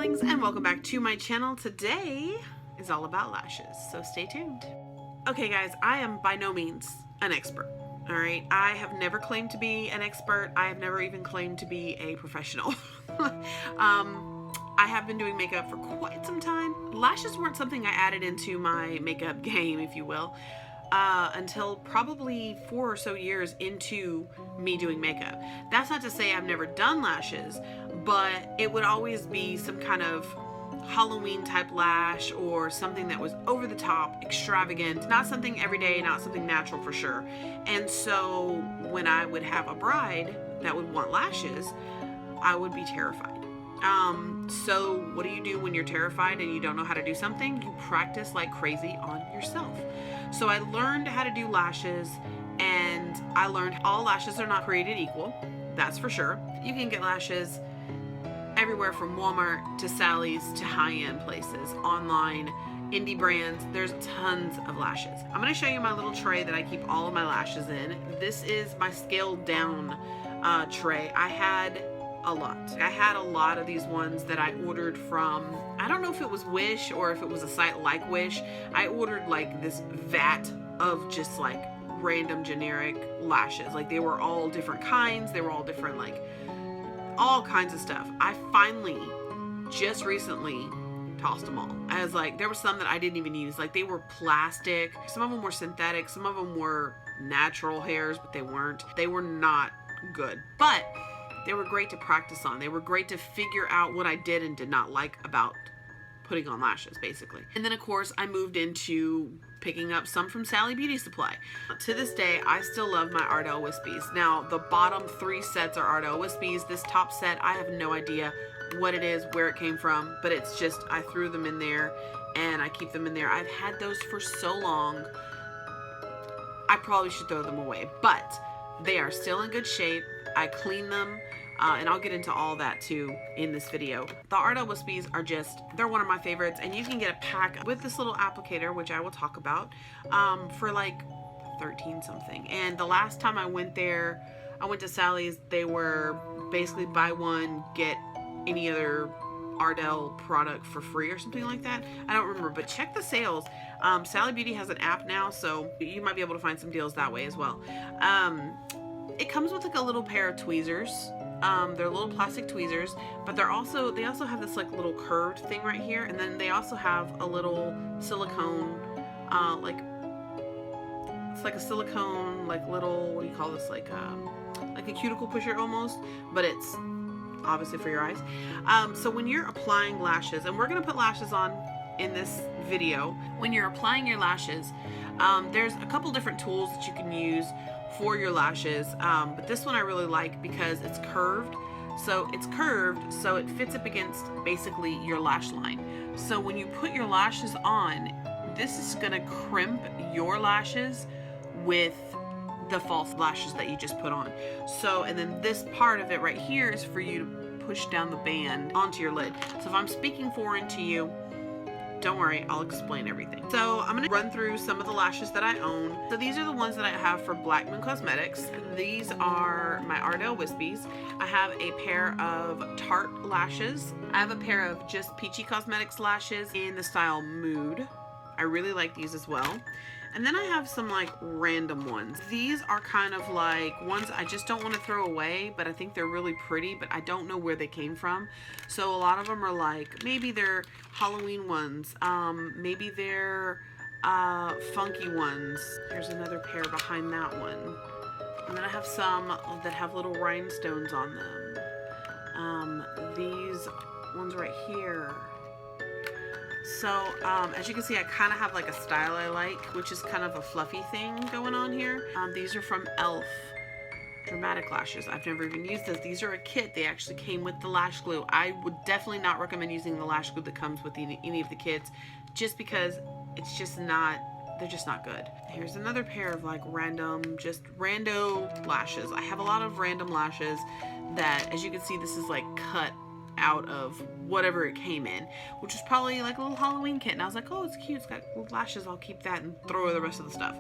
darlings, and welcome back to my channel. Today is all about lashes, so stay tuned. Okay guys, I am by no means an expert. All right, I have never claimed to be an expert. I have never even claimed to be a professional. I have been doing makeup for quite some time. Lashes weren't something I added into my makeup game, if you will, until probably 4 or so years into me doing makeup. That's not to say I've never done lashes, but it would always be some kind of Halloween type lash or something that was over the top, extravagant, not something everyday, not something natural for sure. And so when I would have a bride that would want lashes, I would be terrified. So what do you do when you're terrified and you don't know how to do something? You practice like crazy on yourself. So I learned how to do lashes, and I learned all lashes are not created equal. That's for sure. You can get lashes everywhere from Walmart to Sally's to high-end places, online, indie brands. There's tons of lashes. I'm going to show you my little tray that I keep all of my lashes in. This is my scaled down tray. I had a lot. I had a lot of these ones that I ordered from, I don't know if it was Wish or if it was a site like Wish. I ordered like this vat of just like random generic lashes. Like they were all different kinds. They were all different, like all kinds of stuff. I finally just recently tossed them all. I was like, there were some that I didn't even use. Like they were plastic. Some of them were synthetic. Some of them were natural hairs, but they weren't. They were not good. But they were great to practice on. They were great to figure out what I did and did not like about putting on lashes, basically. And then of course I moved into picking up some from Sally Beauty Supply. To this day, I still love my Ardell Wispies. Now, the bottom 3 sets are Ardell Wispies. This top set, I have no idea what it is, where it came from, but it's just, I threw them in there and I keep them in there. I've had those for so long, I probably should throw them away, but they are still in good shape. I clean them. And I'll get into all that too in this video. The Ardell Wispies are just, they're one of my favorites, and you can get a pack with this little applicator, which I will talk about, for like 13 something. And the last time I went there, I went to Sally's, they were basically buy one, get any other Ardell product for free or something like that. I don't remember, but check the sales. Sally Beauty has an app now, so you might be able to find some deals that way as well. It comes with like a little pair of tweezers. They're little plastic tweezers, but they also have this like little curved thing right here, and then they also have a little silicone, like it's like a silicone, like little, what do you call this, like a cuticle pusher almost, but it's obviously for your eyes. So when you're applying lashes, and we're gonna put lashes on in this video, when you're applying your lashes, there's a couple different tools that you can use for your lashes, but this one I really like because it's curved. So it's curved, so it fits up against basically your lash line. So when you put your lashes on, this is gonna crimp your lashes with the false lashes that you just put on. So, and then this part of it right here is for you to push down the band onto your lid. So if I'm speaking foreign to you, don't worry, I'll explain everything. So I'm gonna run through some of the lashes that I own. So these are the ones that I have for Black Moon Cosmetics. These are my Ardell Wispies. I have a pair of Tarte lashes. I have a pair of just Peachy Cosmetics lashes in the style Mood. I really like these as well. And then I have some like random ones. These are kind of like ones I just don't want to throw away, but I think they're really pretty, but I don't know where they came from. So a lot of them are like, maybe they're Halloween ones, maybe they're funky ones. Here's another pair behind that one. And then I have some that have little rhinestones on them. These ones right here. So as you can see, I kind of have like a style I like, which is kind of a fluffy thing going on here. These are from e.l.f. Dramatic Lashes. I've never even used this. These are a kit. They actually came with the lash glue. I would definitely not recommend using the lash glue that comes with any of the kits, just because it's just not, they're just not good. Here's another pair of like random, just rando lashes. I have a lot of random lashes that, as you can see, this is like cut out of whatever it came in, which was probably like a little Halloween kit, and I was like, oh, it's cute, it's got lashes, I'll keep that and throw away the rest of the stuff.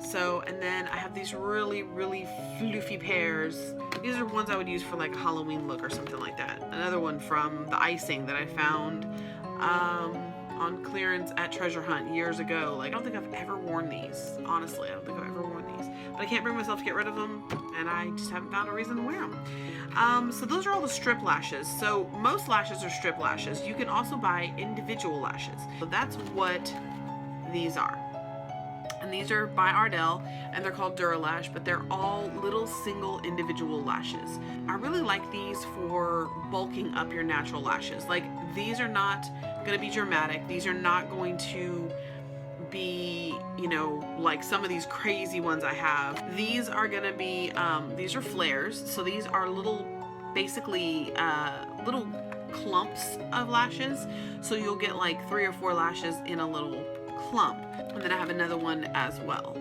So, and then I have these really, really floofy pairs. These are ones I would use for like a Halloween look or something like that. Another one from the icing that I found on clearance at Treasure Hunt years ago. Like, I don't think I've ever worn these. Honestly, I don't think I've ever worn these. But I can't bring myself to get rid of them, and I just haven't found a reason to wear them. So those are all the strip lashes. So most lashes are strip lashes. You can also buy individual lashes. So that's what these are. And these are by Ardell, and they're called Duralash, but they're all little single individual lashes. I really like these for bulking up your natural lashes. Like, these are not going to be dramatic. These are not going to be, you know, like some of these crazy ones I have. These are going to be, these are flares. So these are little, basically, little clumps of lashes. So you'll get like 3 or 4 lashes in a little clump. And then I have another one as well.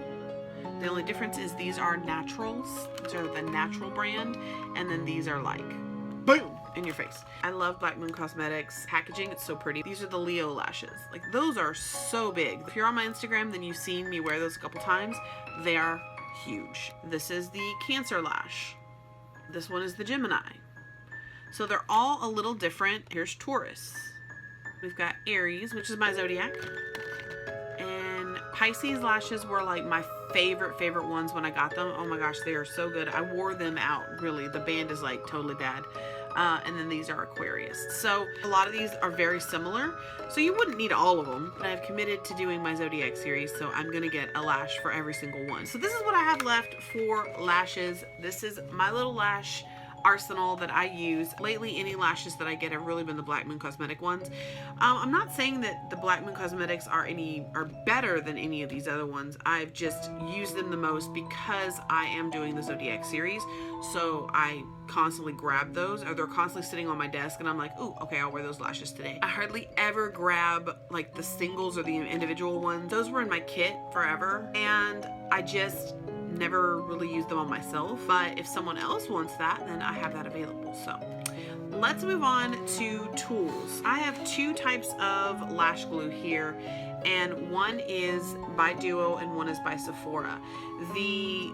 The only difference is these are naturals. These are the natural brand. And then these are like, boom, in your face. I love Black Moon Cosmetics packaging. It's so pretty. These are the Leo lashes. Like, those are so big. If you're on my Instagram, then you've seen me wear those a couple times. They are huge. This is the Cancer lash. This one is the Gemini. So they're all a little different. Here's Taurus. We've got Aries, which is my zodiac. Pisces lashes were like my favorite ones when I got them. Oh my gosh, they are so good. I wore them out, really. The band is like totally bad. And then these are Aquarius. So a lot of these are very similar. So you wouldn't need all of them. But I've committed to doing my Zodiac series, so I'm gonna get a lash for every single one. So this is what I have left for lashes. This is my little lash arsenal that I use. Lately, any lashes that I get have really been the Black Moon Cosmetic ones. I'm not saying that the Black Moon Cosmetics are better than any of these other ones. I've just used them the most because I am doing the Zodiac series. So I constantly grab those, or they're constantly sitting on my desk, and I'm like, ooh, okay, I'll wear those lashes today. I hardly ever grab like the singles or the individual ones. Those were in my kit forever, and I just never really used them on myself. But if someone else wants that, then I have that available. So let's move on to tools. I have 2 types of lash glue here, and one is by Duo and one is by Sephora. The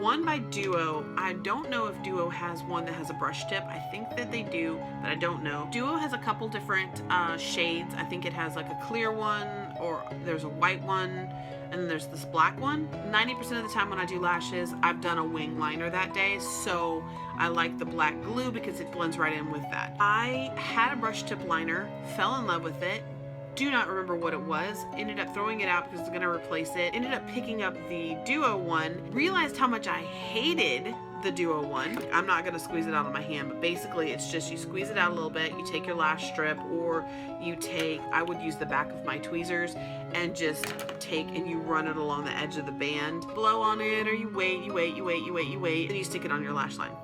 one by Duo, I don't know if Duo has one that has a brush tip. I think that they do, but I don't know. Duo has a couple different shades. I think it has like a clear one, or there's a white one, and then there's this black one. 90% of the time when I do lashes, I've done a wing liner that day, so I like the black glue because it blends right in with that. I had a brush tip liner, fell in love with it, do not remember what it was, ended up throwing it out because I was gonna replace it, ended up picking up the Duo one, realized how much I hated the Duo one. I'm not gonna squeeze it out on my hand, but basically it's just you squeeze it out a little bit, you take your lash strip, or you take, I would use the back of my tweezers and just take and you run it along the edge of the band, blow on it, or you wait, and you stick it on your lash line.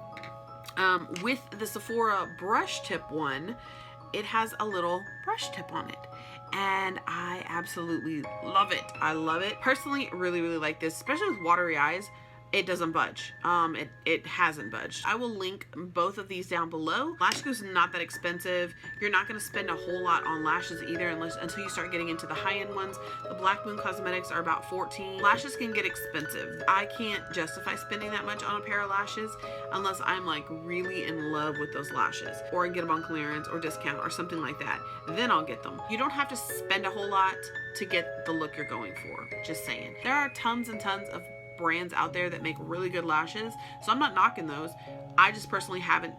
With the Sephora brush tip one, it has a little brush tip on it, and I absolutely love it. I love it. Personally, really like this, especially with watery eyes. It doesn't budge. It hasn't budged. I will link both of these down below. Lash glue is not that expensive. You're not gonna spend a whole lot on lashes either until you start getting into the high-end ones. The Black Moon Cosmetics are about $14. Lashes can get expensive. I can't justify spending that much on a pair of lashes unless I'm like really in love with those lashes, or I get them on clearance or discount or something like that. Then I'll get them. You don't have to spend a whole lot to get the look you're going for. Just saying. There are tons and tons of brands out there that make really good lashes, so I'm not knocking those. I just personally haven't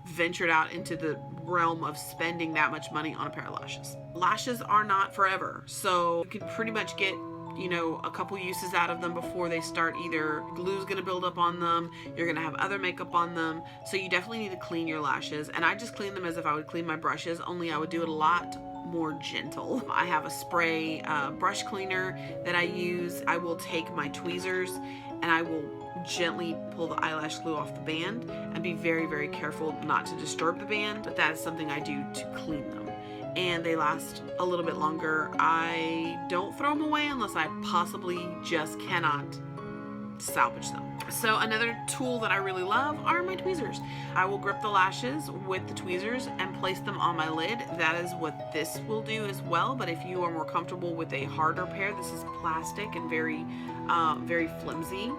ventured out into the realm of spending that much money on a pair of lashes. Lashes are not forever, so you can pretty much get, you know, a couple uses out of them before they start either glue's gonna build up on them, you're gonna have other makeup on them, so you definitely need to clean your lashes. And I just clean them as if I would clean my brushes, only I would do it a lot more gentle. I have a spray brush cleaner that I use. I will take my tweezers and I will gently pull the eyelash glue off the band and be very careful not to disturb the band, but that is something I do to clean them, and they last a little bit longer. I don't throw them away unless I possibly just cannot salvage them. So another tool that I really love are my tweezers. I will grip the lashes with the tweezers and place them on my lid. That is what this will do as well, but if you are more comfortable with a harder pair, this is plastic and very flimsy.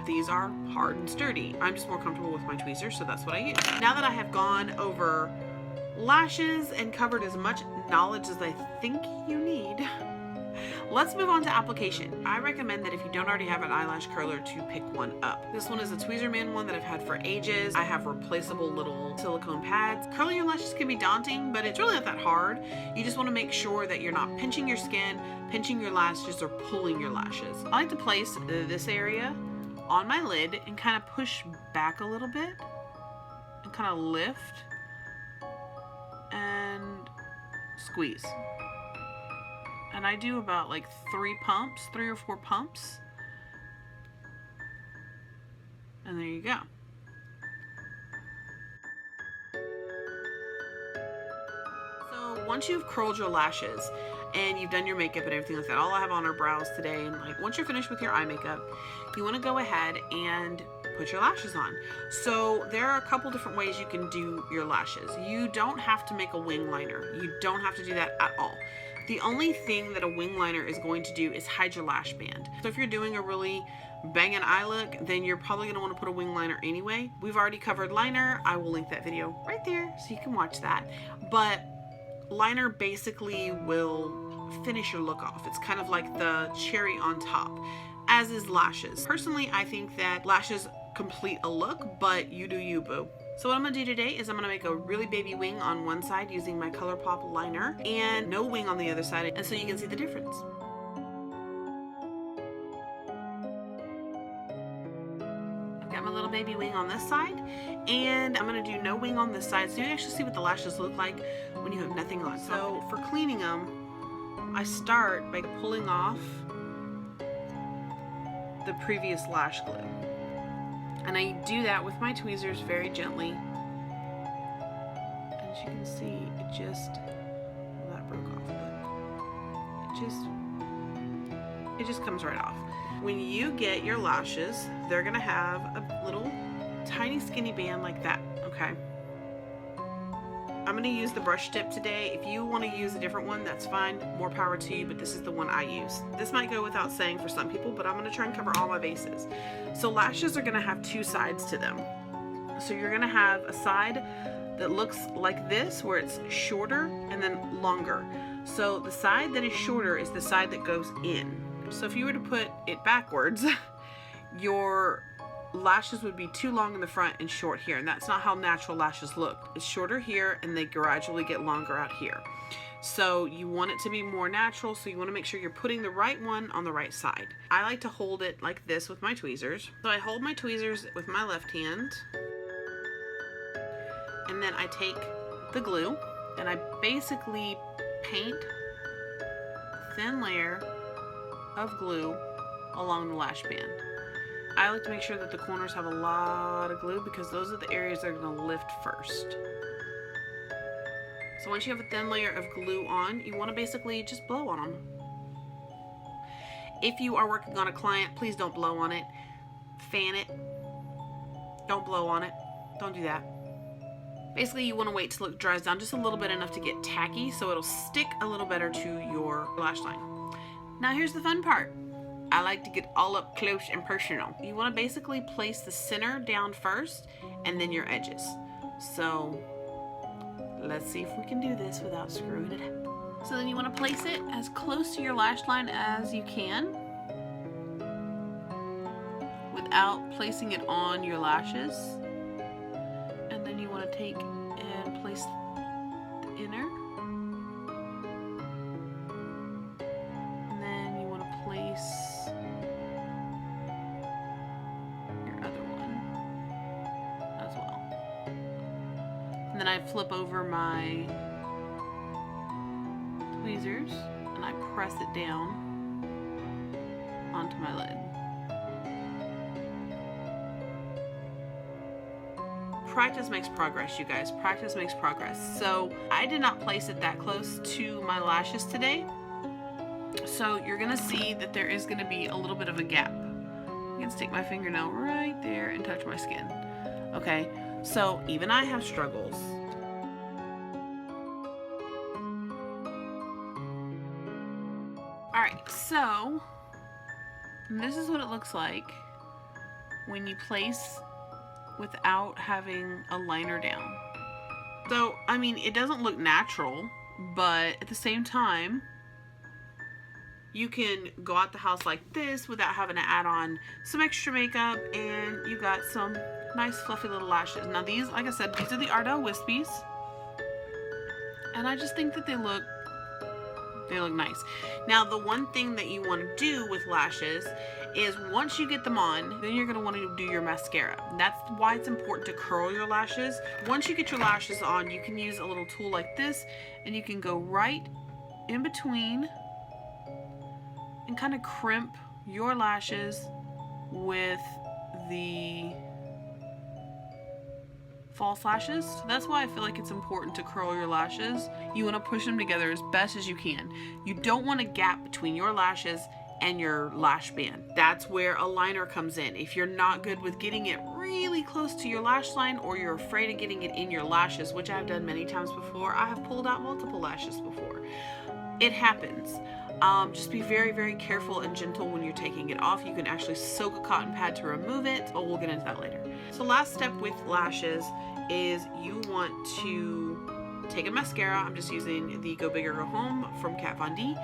These are hard and sturdy. I'm just more comfortable with my tweezers, so that's what I use. Now that I have gone over lashes and covered as much knowledge as I think you need, let's move on to application. I recommend that if you don't already have an eyelash curler to pick one up. This one is a Tweezerman one that I've had for ages. I have replaceable little silicone pads. Curling your lashes can be daunting, but it's really not that hard. You just want to make sure that you're not pinching your skin, pinching your lashes, or pulling your lashes. I like to place this area on my lid and kind of push back a little bit and kind of lift and squeeze. And I do about like 3 or 4 pumps. And there you go. So once you've curled your lashes and you've done your makeup and everything like that, all I have on are brows today, and like once you're finished with your eye makeup, you want to go ahead and put your lashes on. So there are a couple different ways you can do your lashes. You don't have to make a wing liner. You don't have to do that at all. The only thing that a wing liner is going to do is hide your lash band. So if you're doing a really banging eye look, then you're probably going to want to put a wing liner anyway. We've already covered liner. I will link that video right there so you can watch that. But liner basically will finish your look off. It's kind of like the cherry on top, as is lashes. Personally, I think that lashes complete a look, but you do you, boo. So what I'm gonna do today is I'm gonna make a really baby wing on one side using my ColourPop liner and no wing on the other side, and so you can see the difference. I've got my little baby wing on this side, and I'm gonna do no wing on this side so you actually see what the lashes look like when you have nothing on. So for cleaning them, I start by pulling off the previous lash glue. And I do that with my tweezers very gently. As you can see, it just, well, that broke off, but it just comes right off. When you get your lashes, they're gonna have a little tiny skinny band like that, okay? I'm gonna use the brush tip today. If you wanna use a different one, that's fine, more power to you, but this is the one I use. This might go without saying for some people, but I'm gonna try and cover all my bases. So lashes are gonna have 2 sides to them. So you're gonna have a side that looks like this, where it's shorter and then longer. So the side that is shorter is the side that goes in. So if you were to put it backwards, your lashes would be too long in the front and short here, and that's not how natural lashes look. It's shorter here and they gradually get longer out here. So you want it to be more natural, so you want to make sure you're putting the right one on the right side. I like to hold it like this with my tweezers. So I hold my tweezers with my left hand, and then I take the glue and I basically paint a thin layer of glue along the lash band. I like to make sure that the corners have a lot of glue because those are the areas that are going to lift first. So once you have a thin layer of glue on, you want to basically just blow on them. If you are working on a client, please don't blow on it. Fan it. Don't blow on it. Don't do that. Basically, you want to wait till it dries down just a little bit, enough to get tacky, so it'll stick a little better to your lash line. Now here's the fun part. I like to get all up close and personal. You want to basically place the center down first and then your edges. So let's see if we can do this without screwing it up. So then you want to place it as close to your lash line as you can without placing it on your lashes. And then you want to take and place the inner. And then you want to place and then I flip over my tweezers and I press it down onto my lid. Practice makes progress, you guys. Practice makes progress. So I did not place it that close to my lashes today. So you're gonna see that there is gonna be a little bit of a gap I can stick my fingernail right there and touch my skin. Okay, so even I have struggles. Alright, so this is what it looks like when you place without having a liner down. So, I mean, it doesn't look natural, but at the same time, you can go out the house like this without having to add on some extra makeup, and you got some nice fluffy little lashes. Now these, like I said, these are the Ardell Wispies, and I just think that they look nice. Now the one thing that you want to do with lashes is once you get them on, then you're going to want to do your mascara. That's why it's important to curl your lashes. Once you get your lashes on, you can use a little tool like this, and you can go right in between and kind of crimp your lashes with the false lashes. So that's why I feel like it's important to curl your lashes. You want to push them together as best as you can. You don't want a gap between your lashes and your lash band. That's where a liner comes in. If you're not good with getting it really close to your lash line, or you're afraid of getting it in your lashes, which I've done many times before, I have pulled out multiple lashes before. It happens. Just be very, very careful and gentle when you're taking it off. You can actually soak a cotton pad to remove it, but we'll get into that later. So last step with lashes is you want to take a mascara. I'm just using the Go Big or Go Home from Kat Von D,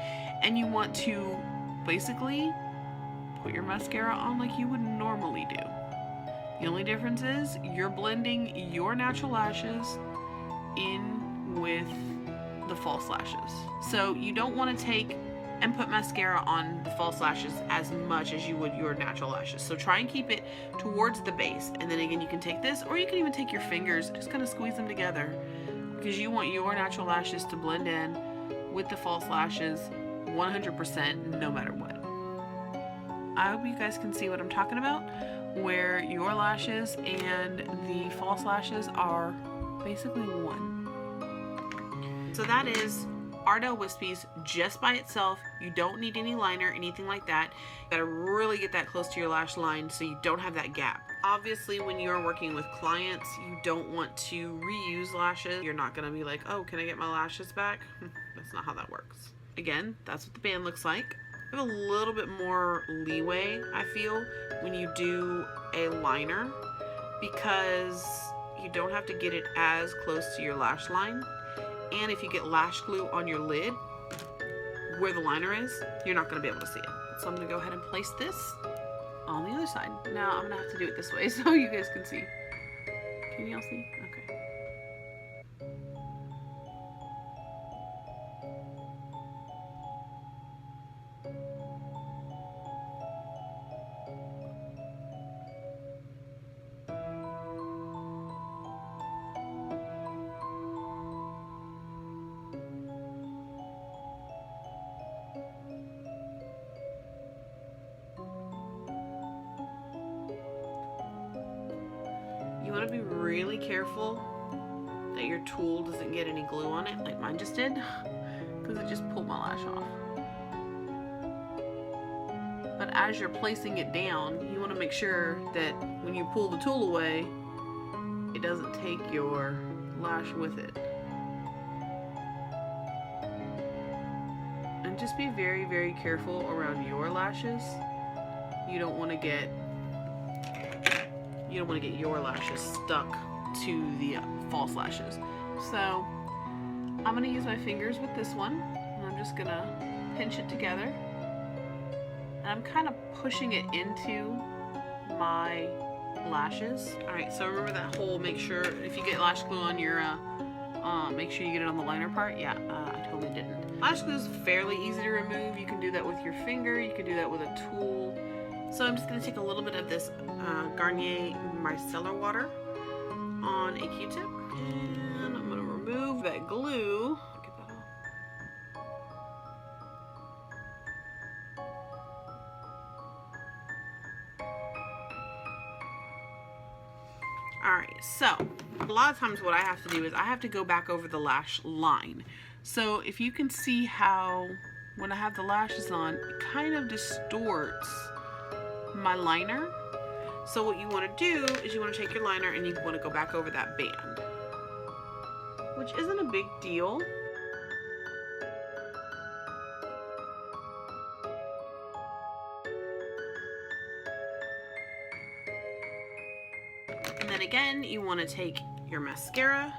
and you want to basically put your mascara on like you would normally do. The only difference is you're blending your natural lashes in with the false lashes. So you don't want to take and put mascara on the false lashes as much as you would your natural lashes. So try and keep it towards the base, and then again you can take this, or you can even take your fingers and just kind of squeeze them together, because you want your natural lashes to blend in with the false lashes 100% no matter what. I hope you guys can see what I'm talking about, where your lashes and the false lashes are basically one. So that is Ardell Wispies just by itself. You don't need any liner, anything like that. You gotta really get that close to your lash line so you don't have that gap. Obviously, when you're working with clients, you don't want to reuse lashes. You're not gonna be like, oh, can I get my lashes back? That's not how that works. Again, that's what the band looks like. You have a little bit more leeway, I feel, when you do a liner, because you don't have to get it as close to your lash line. And if you get lash glue on your lid where the liner is, you're not going to be able to see it. So I'm going to go ahead and place this on the other side. Now I'm going to have to do it this way so you guys can see. Can y'all see? Okay. You want to be really careful that your tool doesn't get any glue on it, like mine just did, because it just pulled my lash off. But as you're placing it down, you want to make sure that when you pull the tool away, it doesn't take your lash with it. And just be very, very careful around your lashes. You don't want to get your lashes stuck to the false lashes. So I'm going to use my fingers with this one, and I'm just going to pinch it together, and I'm kind of pushing it into my lashes. Alright, so remember that whole, make sure if you get lash glue on your make sure you get it on the liner part. Yeah, I totally didn't. Lash glue is fairly easy to remove. You can do that with your finger, you can do that with a tool. So I'm just going to take a little bit of this Garnier micellar water on a Q-tip, and I'm going to remove that glue. Get that off. Alright, so a lot of times what I have to do is I have to go back over the lash line. So if you can see how when I have the lashes on, it kind of distorts my liner. So what you want to do is you want to take your liner and you want to go back over that band, which isn't a big deal. And then again, you want to take your mascara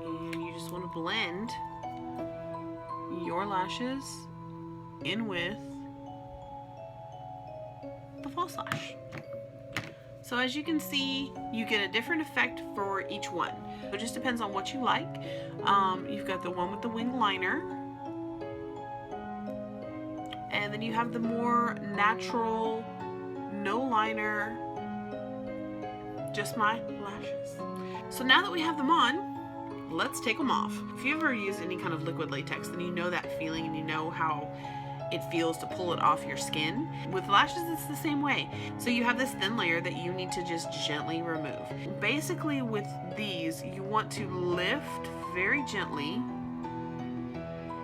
and you just want to blend your lashes in with the false lash. So as you can see, you get a different effect for each one. It just depends on what you like. You've got the one with the wing liner, and then you have the more natural, no liner, just my lashes. So now that we have them on, let's take them off. If you ever use any kind of liquid latex, then you know that feeling and you know how it feels to pull it off your skin. With lashes, it's the same way. So you have this thin layer that you need to just gently remove. Basically with these, you want to lift very gently,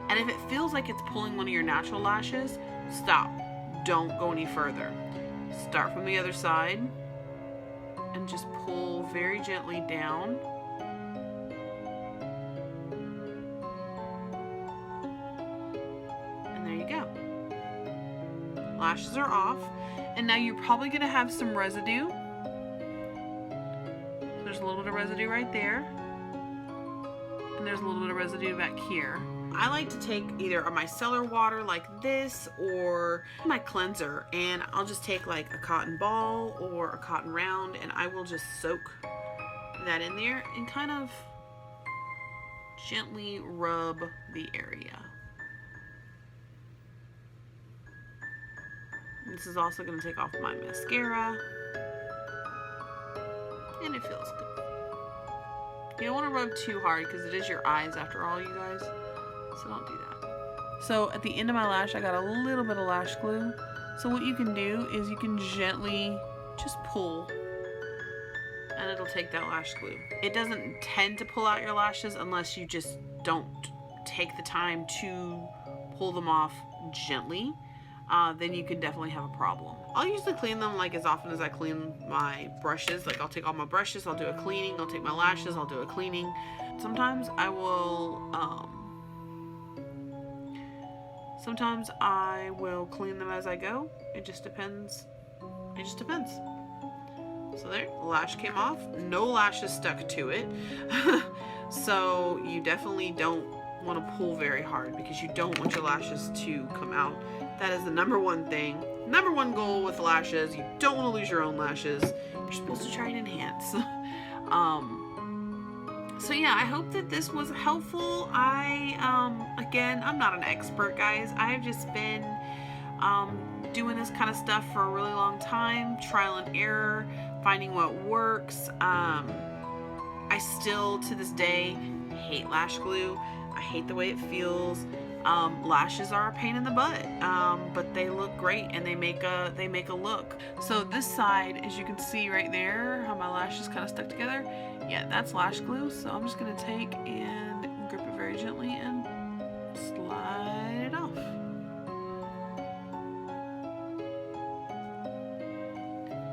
and if it feels like it's pulling one of your natural lashes, stop. Don't go any further. Start from the other side and just pull very gently down. Lashes are off, and now you're probably going to have some residue. There's a little bit of residue right there, and there's a little bit of residue back here. I like to take either a micellar water like this or my cleanser, and I'll just take like a cotton ball or a cotton round, and I will just soak that in there and kind of gently rub the area. This is also going to take off my mascara, and it feels good. You don't want to rub too hard because it is your eyes after all, you guys, so don't do that. So at the end of my lash, I got a little bit of lash glue. So what you can do is you can gently just pull, and it'll take that lash glue. It doesn't tend to pull out your lashes unless you just don't take the time to pull them off gently. Then you can definitely have a problem. I'll usually clean them like as often as I clean my brushes. Like I'll take all my brushes, I'll do a cleaning, I'll take my lashes, I'll do a cleaning. Sometimes I will clean them as I go. It just depends. It just depends. So there, the lash came off. No lashes stuck to it. So you definitely don't want to pull very hard because you don't want your lashes to come out. That is the number one thing. Number one goal with lashes. You don't want to lose your own lashes. You're supposed to try and enhance. So yeah, I hope that this was helpful. Again, I'm not an expert, guys. I've just been doing this kind of stuff for a really long time. Trial and error, finding what works. I still, to this day, hate lash glue. I hate the way it feels. Lashes are a pain in the butt, but they look great and they make a look. So this side, as you can see right there, how my lashes kind of stuck together, yeah, that's lash glue. So I'm just gonna take and grip it very gently and slide it off.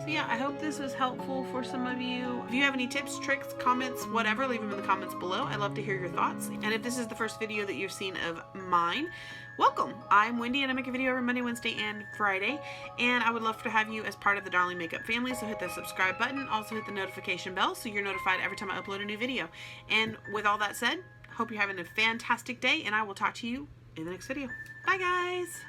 So yeah, I hope this was helpful for some of you. If you have any tips, tricks, comments, whatever, leave them in the comments below. I'd love to hear your thoughts. And if this is the first video that you've seen of mine, welcome. I'm Wendy and I make a video every Monday, Wednesday, and Friday. And I would love to have you as part of the Darling Makeup family. So hit the subscribe button. Also hit the notification bell so you're notified every time I upload a new video. And with all that said, hope you're having a fantastic day and I will talk to you in the next video. Bye guys.